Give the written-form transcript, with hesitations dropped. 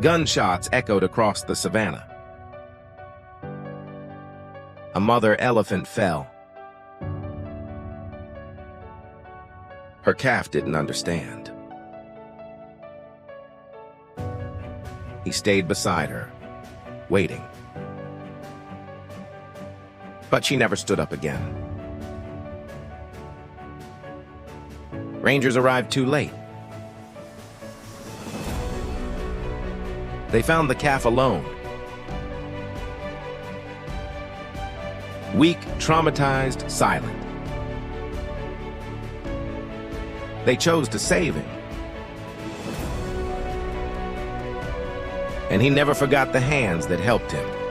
Gunshots echoed across the savanna. A mother elephant fell. Her calf didn't understand. He stayed beside her, waiting. But she never stood up again. Rangers arrived too late. They found the calf alone. Weak, traumatized, silent. They chose to save him. And he never forgot the hands that helped him.